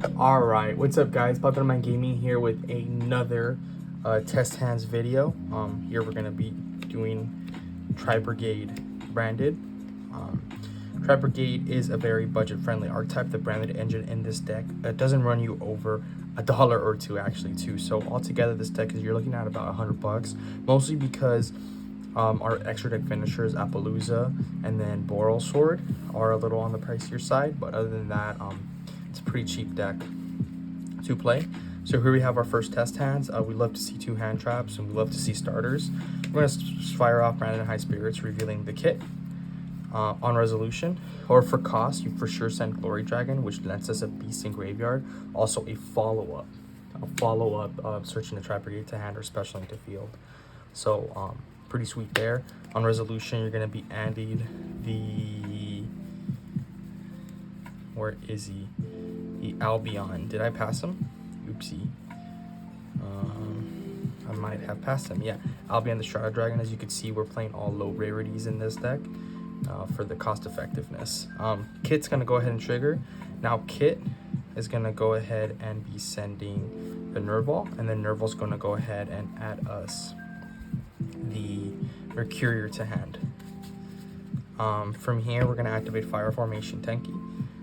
Alright, what's up guys? Patterman Gaming here with another test hands video. Here we're going to be doing Tri-Brigade branded. Tri-Brigade is a very budget-friendly archetype. The branded engine in this deck doesn't run you over $1 or two actually too. So altogether this deck you're looking at about $100, mostly because our extra deck finishers, Appaloosa and then Boral Sword, are a little on the pricier side, but other than that, it's a pretty cheap deck to play. So here we have our first test hands. We love to see 2 hand traps and we love to see starters. We're going to fire off Branded High Spirits, revealing the kit. On resolution or for cost, you for sure send Glory Dragon, which lets us a Beast in Graveyard. Also a follow-up searching the Tri-Brigade to hand or special into field. So pretty sweet there. On resolution, you're going to be Andied the... Where is he? The Albion. Did I pass him? Oopsie. I might have passed him. Yeah, Albion the Strata Dragon. As you can see, we're playing all low rarities in this deck for the cost effectiveness. Kit's going to go ahead and trigger. Now Kit is going to go ahead and be sending the Nerval, and then Nerval's going to go ahead and add us the Mercurier to hand. From here, we're going to activate Fire Formation Tenki.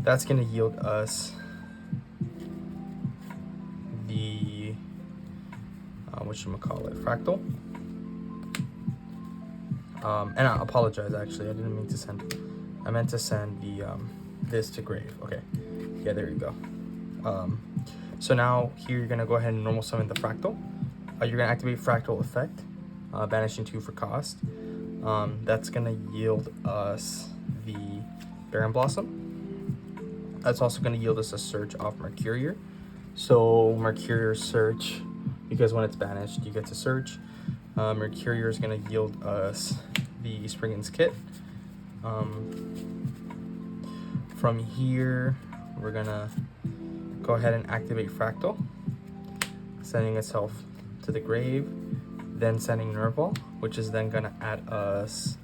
That's going to yield us the Fractal. And I apologize, actually, I didn't mean to send. I meant to send the this to grave. Okay, yeah, there you go. So now here you're gonna go ahead and normal summon the Fractal. You're gonna activate Fractal Effect, banishing 2 for cost. That's gonna yield us the Baron Blossom. That's also going to yield us a search off Mercurier. So Mercurier search, because when it's banished, you get to search. Mercurier is going to yield us the Spriggan's Kit. From here, we're going to go ahead and activate Fractal, sending itself to the grave, then sending Nerval, which is then going to add us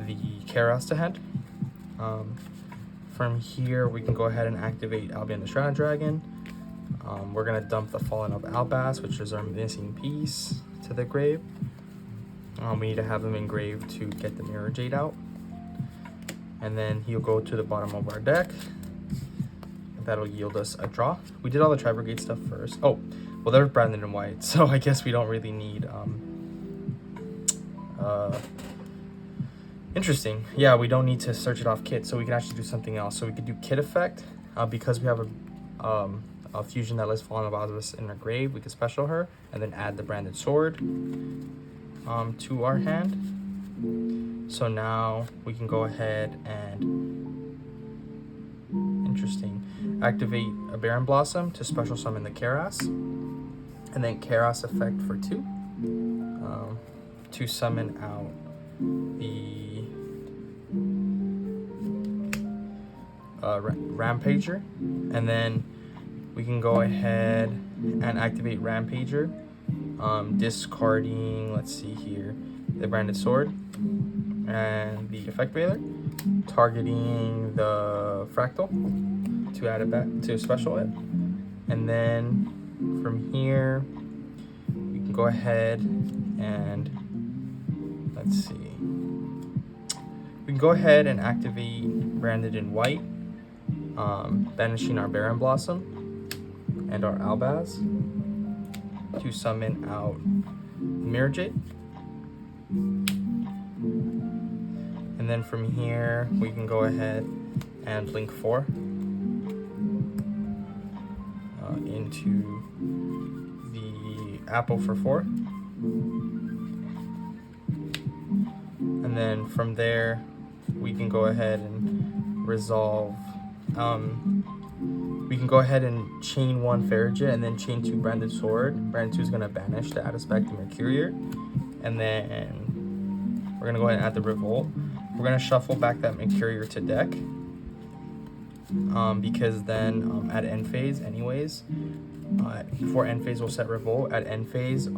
the Chaos to hand. From here, we can go ahead and activate Albion the Strata Dragon. We're going to dump the Fallen of Albas, which is our missing piece, to the grave. We need to have him engraved to get the Mirror Jade out. And then he'll go to the bottom of our deck. That'll yield us a draw. We did all the Tri-Brigade stuff first. Oh, well, they're branded in white, so I guess we don't really need... Interesting. Yeah, we don't need to search it off Kit, so we can actually do something else. So we could do Kit Effect. Because we have a fusion that lists Fallen of Albas in our grave, we could special her and then add the Branded Sword to our hand. So now we can go ahead and, activate a Baron Blossom to special summon the Chaos. And then Chaos Effect for 2 to summon out the Rampager, and then we can go ahead and activate Rampager, discarding, let's see here, the Branded Sword and the Effect Veiler, targeting the Fractal to add it back to special it, and then from here we can go ahead and let's see. We can go ahead and activate Branded in White, banishing our Baron Blossom and our Albaz to summon out Mirror Jade. And then from here, we can go ahead and link 4 into the Apple for 4. And then from there, we can go ahead and resolve. We can go ahead and chain 1 Farragut and then chain 2 Branded Sword. Branded 2 is going to banish to add us back to Mercurier. And then we're going to go ahead and add the Revolt. We're going to shuffle back that Mercurier to deck. Because then at end phase anyways, before end phase we'll set Revolt. At end phase,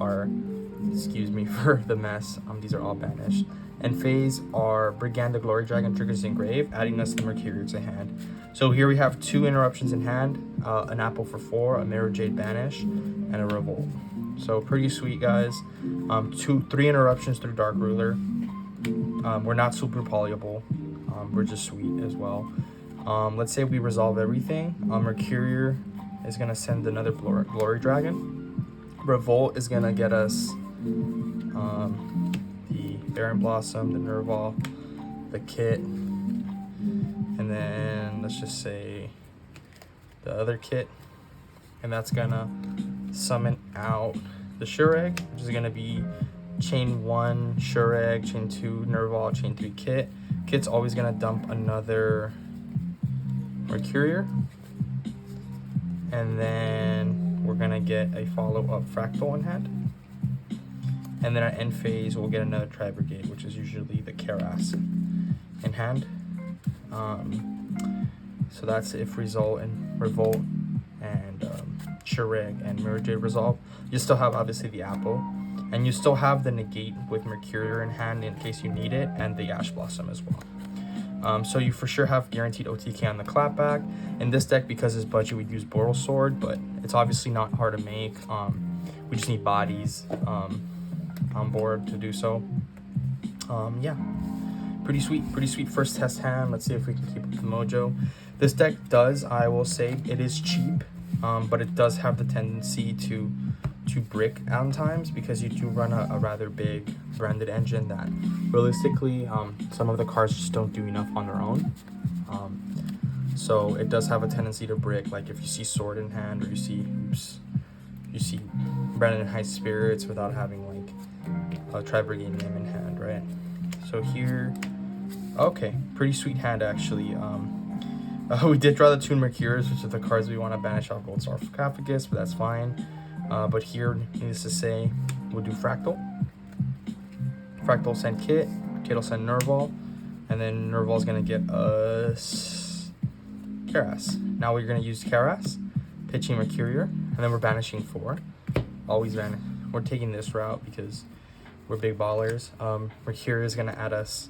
excuse me for the mess, these are all banished. End phase, our Brigand the Glory Dragon triggers engrave, adding us the Mercurial to hand. So here we have 2 interruptions in hand, an apple for 4, a Mirror Jade Banish, and a Revolt. So pretty sweet, guys. 3 interruptions through Dark Ruler. We're not super polyable. We're just sweet as well. Let's say we resolve everything. Mercurial is gonna send another Glory Dragon. Revolt is gonna get us the Baron Blossom, the Nerval, the kit, and then let's just say the other kit, and that's gonna summon out the Shureg, which is gonna be chain 1 Shureg, chain 2 Nerval, chain 3 kit. Kit's always gonna dump another Mercurial, and then we're gonna get a follow-up Fractal in hand, and then at end phase we'll get another Tri-Brigade, which is usually the Keras in hand. So that's if Revolt and Shureg and Mirror Jade resolve. You still have obviously the Apple, and you still have the negate with Mercurial in hand in case you need it, and the Ash Blossom as well. So you for sure have guaranteed OTK on the clapback. In this deck, because it's budget, we'd use Boral Sword, but it's obviously not hard to make. We just need bodies on board to do so. Yeah, pretty sweet first test hand. Let's see if we can keep up the mojo. This deck does, I will say, it is cheap, but it does have the tendency to brick at times, because you do run a rather big branded engine that realistically some of the cards just don't do enough on their own. So it does have a tendency to brick, like if you see Sword in hand, or you see Branded High Spirits without having like a Tri-Brigade name in hand, right? So here, okay, pretty sweet hand actually. We did draw the 2 Mercurials, which are the cards we want to banish off Gold Sarcophagus, but that's fine. But here, needless to say, we'll do Fractal. Fractal will send Kit will send Nerval, and then Nerval's gonna get us Keras. Now we're gonna use Keras, pitching Mercurial, and then we're banishing 4. Always banish. We're taking this route because we're big ballers. Mercurial is gonna add us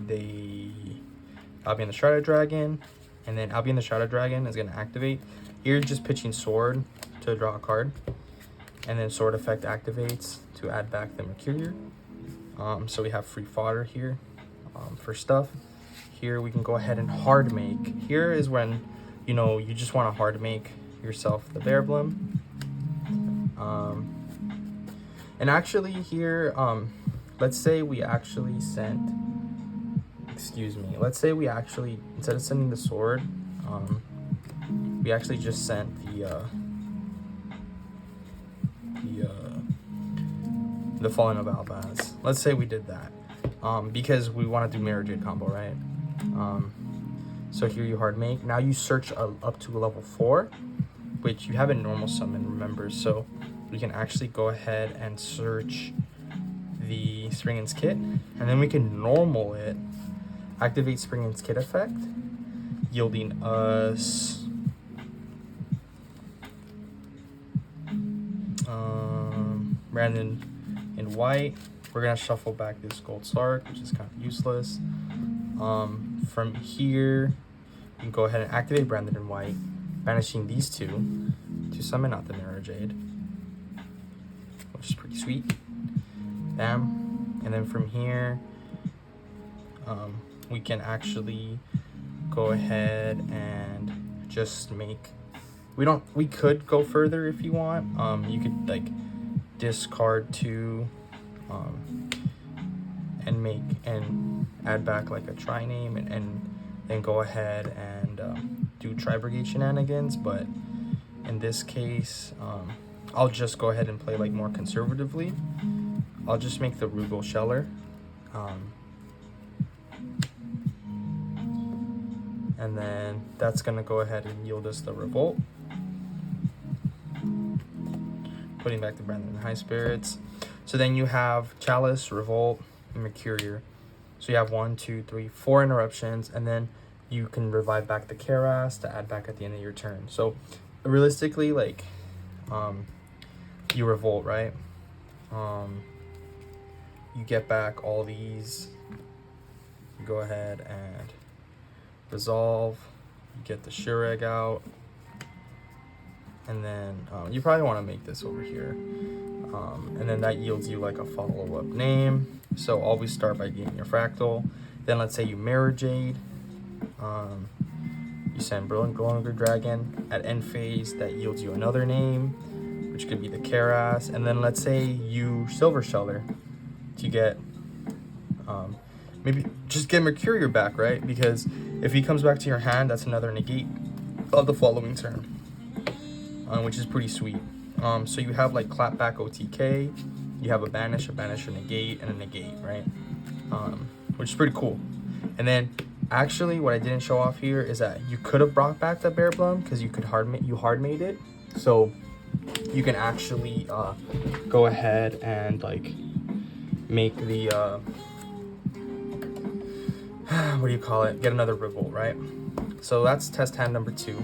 the Albion the Shadow Dragon, and then Albion the Shadow Dragon is gonna activate. Here, just pitching Sword to draw a card, and then Sword effect activates to add back the Mercurial. So we have free fodder here for stuff. Here we can go ahead and hard make. Here is when you just want to hard make yourself the Bear Blum. And actually here, let's say we actually sent, let's say we actually, instead of sending the Sword, we actually just sent the Fallen of Albaz. Let's say we did that, because we want to do Mirror Jade combo, right? So here you hard make. Now you search up to level 4, which you have a normal summon, remember, so we can actually go ahead and search the Springen's Kit, and then we can normal it, activate Springen's Kit effect, yielding us Brandon in white. We're gonna shuffle back this Gold Sark, which is kind of useless. From here, you can go ahead and activate Brandon in white, banishing these 2 to summon out the Mirror Jade, which is pretty sweet. Bam. And then from here, we can actually go ahead and just make. We could go further if you want. You could like discard 2 and add back like a Tri name, and then go ahead and do Tri-Brigade shenanigans. But in this case, I'll just go ahead and play like more conservatively. I'll just make the Rugal Sheller, and then that's gonna go ahead and yield us the Revolt, putting back the Brandon High Spirits. So then you have Chalice, Revolt, and Mercurial. So you have 1, 2, 3, 4 interruptions, and then you can revive back the Keras to add back at the end of your turn. So realistically, like, you Revolt, right? you get back all these. You go ahead and resolve. You get the Shureg out. And then you probably want to make this over here. And then that yields you like a follow-up name. So always start by getting your fractal. Then let's say you mirror Jade. You send Brilliant Glowing Dragon. At end phase, that yields you another name, which could be the Karas. And then let's say you Silver Sheller to get, maybe just get Mercurier back, right? Because if he comes back to your hand, that's another negate of the following turn, which is pretty sweet. So you have like Clapback OTK, you have a banish, a negate, and a negate, right? Which is pretty cool. And then actually what I didn't show off here is that you could have brought back the Bear Blum because you could hard made it. So you can actually go ahead and like make the what do you call it? Get another Revolt, right? So that's test hand number 2. Let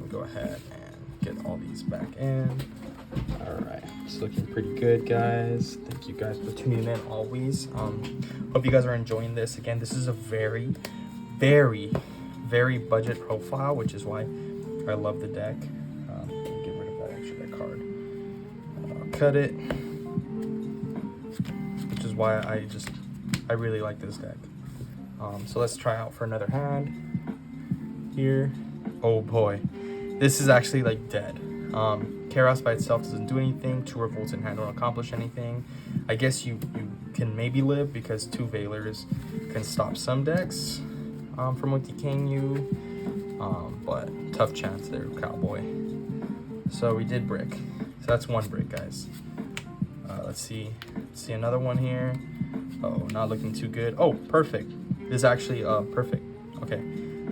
me go ahead and get all these back in. All right, it's looking pretty good, guys. Thank you guys for tuning in always. Hope you guys are enjoying this. Again, this is a very, very, very budget profile, which is why I love the deck. Let me get rid of that extra card. I'll cut it, which is why I really like this deck. So let's try out for another hand here. Oh boy, this is actually like dead. Karas by itself doesn't do anything. 2 Revolts in hand don't accomplish anything. I guess you can maybe live because 2 Veilers can stop some decks from OTKing you. But tough chance there, Cowboy. So we did brick. So that's 1 brick, guys. Let's see another one here. Oh, not looking too good. Oh, perfect. This is actually perfect. Okay,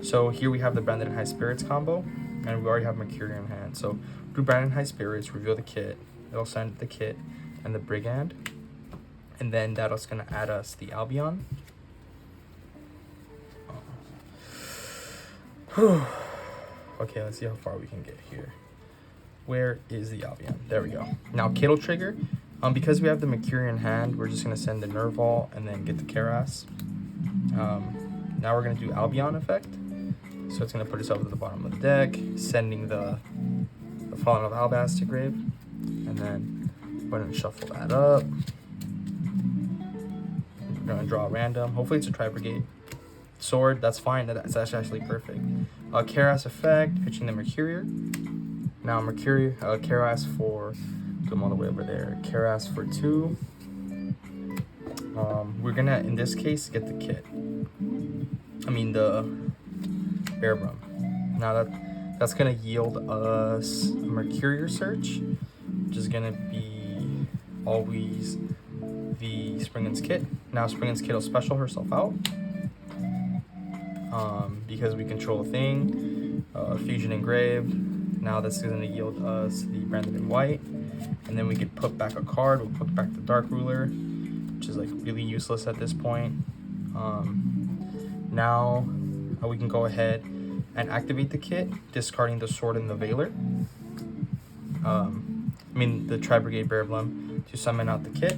so here we have the Branded and High Spirits combo, and we already have Mercury in hand. So do Branded High Spirits, reveal the kit. It'll send the kit and the Brigand, and then that's gonna add us the Albion. Okay, let's see how far we can get here. Where is the Albion? There we go. Now Kit will trigger. Because we have the Mercury in hand, we're just gonna send the Nerval and then get the Karas. Now we're gonna do Albion effect. So it's gonna put itself at the bottom of the deck, sending the Fallen of Albaz to grave, and then we're gonna shuffle that up. We're gonna draw a random. Hopefully it's a Tri-Brigade. Sword, that's fine. That's actually perfect. Karas effect, pitching the Mercurier. Now Mercury, Karas for, put them all the way over there. Karas for 2. We're gonna, in this case, get the kit. I mean the Bear Brum. Now that's gonna yield us a Mercurier Search, which is gonna be always the Springen's Kit. Now Springen's Kit will special herself out. Because we control a thing, Fusion Engrave. Now this is going to yield us the Branded in White, and then we could put back a card. We'll put back the Dark Ruler, which is like really useless at this point. Now we can go ahead and activate the kit, discarding the Sword and the Veiler. The Tri-Brigade Bear Blum to summon out the kit,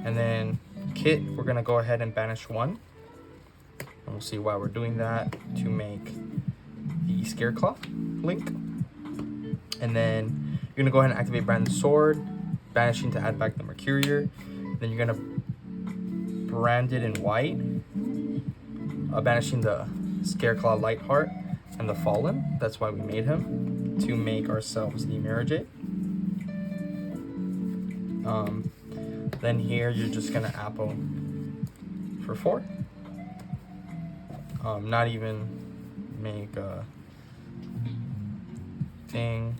and then kit we're going to go ahead and banish 1. And we'll see why we're doing that, to make the Scareclaw link. And then you're gonna go ahead and activate Branded Sword, banishing to add back the Mercurier. Then you're gonna Branded in White, banishing the Scareclaw Lightheart and the Fallen. That's why we made him, to make ourselves the Mirror Jade. Then here you're just gonna Apple for 4. Not even make a thing.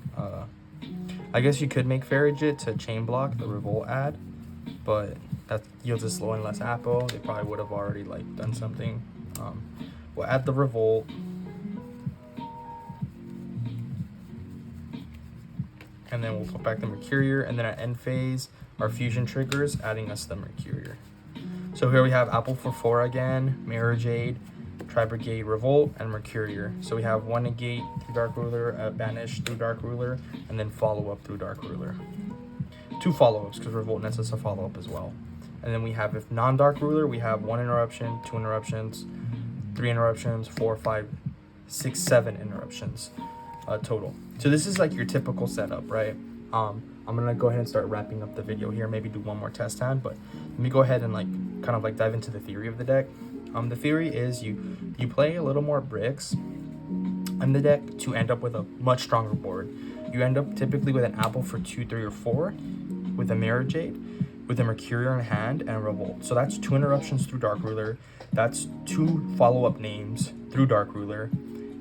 I guess you could make Farragut to chain block the Revolt ad, but that yields a slow and less Apple. They probably would have already like done something. We'll add the Revolt. And then we'll put back the Mercurier, and then at end phase, our fusion triggers, adding us the Mercurier. So here we have Apple for 4 again, Mirror Jade, Tri-Brigade Revolt, and Mercurier. So we have 1 negate through Dark Ruler, banish through Dark Ruler, and then follow up through Dark Ruler. 2 follow-ups, because Revolt nets us a follow-up as well. And then we have, if non-Dark Ruler, we have 1 interruption, 2 interruptions, 3 interruptions, 4, 5, 6, 7 interruptions total. So this is like your typical setup, right? I'm gonna go ahead and start wrapping up the video here, maybe do one more test hand, but let me go ahead and like kind of like dive into the theory of the deck. The theory is you play a little more bricks in the deck to end up with a much stronger board. You end up typically with an apple for 2, 3, or 4, with a Mirror Jade, with a Mercurior in hand, and a Revolt. So that's 2 interruptions through Dark Ruler. That's 2 follow-up names through Dark Ruler,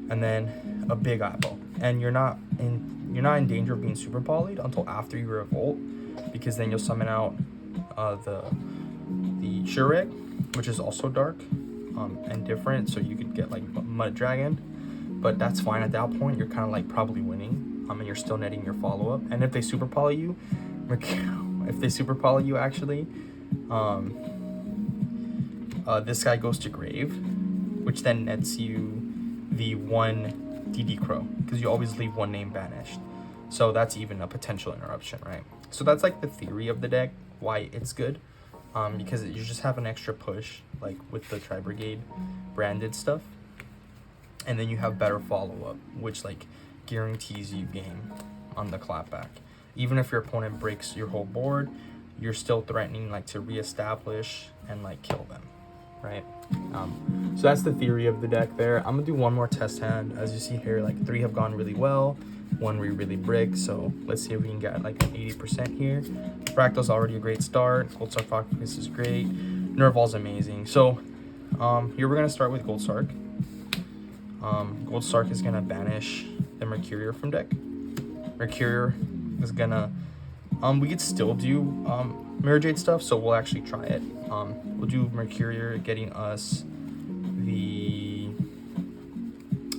and then a big apple. And you're not in danger of being super polyed until after you Revolt, because then you'll summon out the Shureg, which is also dark and different, so you could get like Mud Dragon, but that's fine. At that point you're kind of like probably winning, and you're still netting your follow-up. And if they super poly you, actually, this guy goes to grave, which then nets you the 1 DD Crow, because you always leave 1 name banished. So that's even a potential interruption, right? So that's like the theory of the deck, why it's good. Because you just have an extra push, like with the Tri-Brigade branded stuff. And then you have better follow-up, which like guarantees you game on the clapback. Even if your opponent breaks your whole board, you're still threatening like to reestablish and like kill them, right? So that's the theory of the deck there. I'm gonna do one more test hand. As you see here, like 3 have gone really well, 1 we really brick. So let's see if we can get like an 80% here. Fractal's already a great start. Goldsark Focus is great. Nerval's amazing. So here we're gonna start with Goldsark. Goldsark is gonna banish the Mercurior from deck. Mercurior is gonna we could still do Mirror Jade stuff, so we'll actually try it. We'll do Mercurior getting us the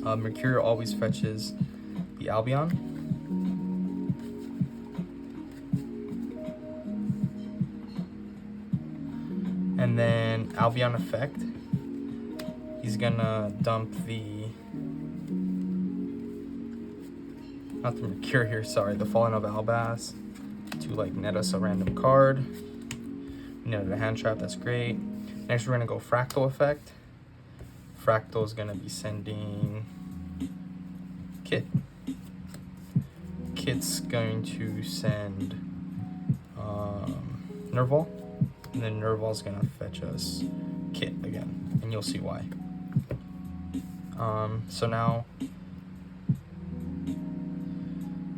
Mercurior always fetches the Albion. And then Albion effect, he's gonna dump not the Mercurior, sorry, the Fallen of Albas, to like net us a random card. We netted a hand trap, that's great. Next we're gonna go Fractal effect. Fractal is gonna be sending Kit. Kit's going to send Nerval, and then Nerval's gonna fetch us Kit again, and you'll see why. So now,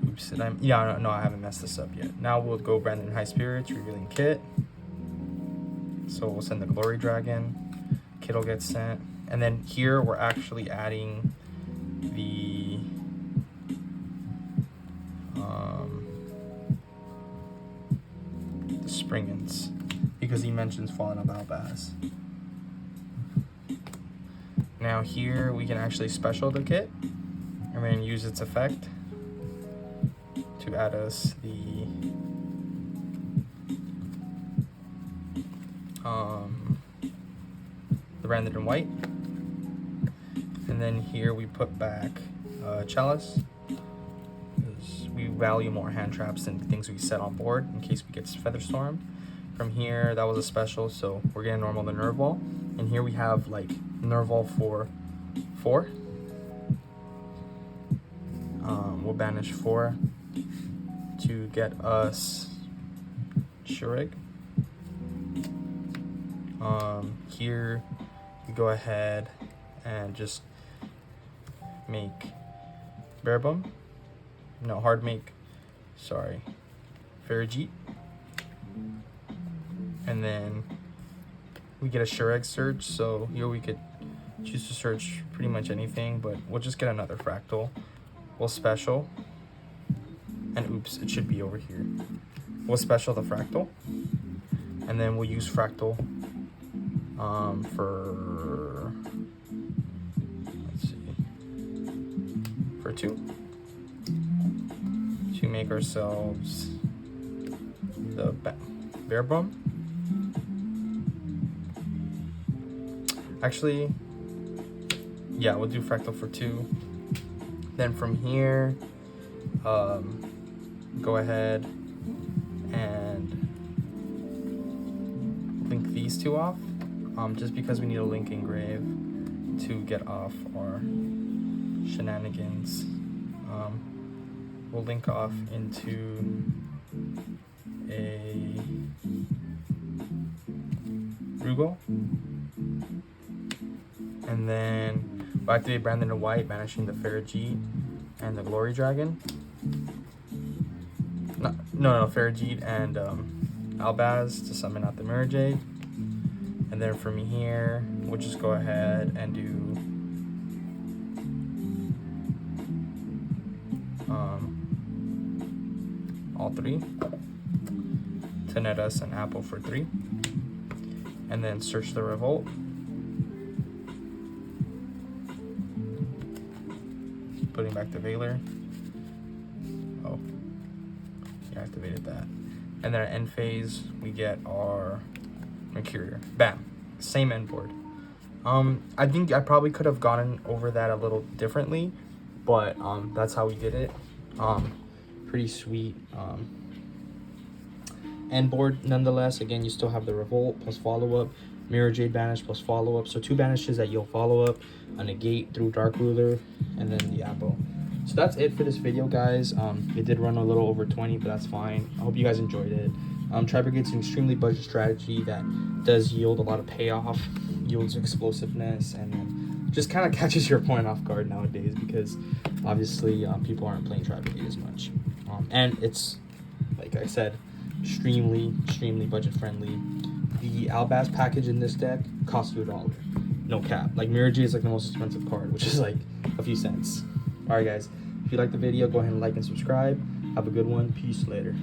oops, no, I haven't messed this up yet. Now we'll go Brandon High Spirits, revealing Kit. So we'll send the Glory Dragon, Kit will get sent, and then here we're actually adding the Springans, because he mentions Fallen of Albaz. Now here we can actually special the Kit, and we're going to use its effect to add us the Branded in White. And then here we put back Chalice, because we value more hand traps than things we set on board in case we get Featherstorm. From here, that was a special, so we're gonna normal the Nerval. And here we have like Nerval for 4. We'll banish 4 to get us Shureg. Here we go ahead and just make Bearbum. No, hard make, sorry, Farigite. And then we get a Shureg search, so here we could choose to search pretty much anything, but we'll just get another Fractal. We'll special, and oops, it should be over here. We'll special the Fractal, and then we'll use Fractal for, let's see, for 2 to make ourselves the Bearbum. Actually, yeah, we'll do Fractal for 2. Then from here, go ahead and these two off, just because we need a link engrave to get off our shenanigans. We'll link off into a Yugioh, and then we'll activate Branded in White, banishing the Farigide and the Glory Dragon. No, Farigide and Albaz to summon out the Mirror Jade. And then from here, we'll just go ahead and do all three to net us an apple for 3. And then search the Revolt. Putting back the Veiler. Oh, he activated that. And then at end phase, we get our Mercurial. Bam. Same end board. I think I probably could have gotten over that a little differently, but that's how we did it. Pretty sweet end board nonetheless. Again, you still have the Revolt plus follow-up, Mirror Jade banish plus follow-up. So 2 banishes that you'll follow up, a negate through Dark Ruler, and then the apple. So that's it for this video, guys. It did run a little over 20, but that's fine. I hope you guys enjoyed it. Tri-Brigade's an extremely budget strategy that does yield a lot of payoff, yields explosiveness, and then just kind of catches your opponent off guard nowadays, because obviously people aren't playing Tri-Brigade as much. And it's, like I said, extremely budget friendly. The Albaz package in this deck costs you $1. No cap. Like, Mirror Jade is like the most expensive card, which is like a few cents. Alright guys, if you liked the video, go ahead and like and subscribe. Have a good one. Peace later.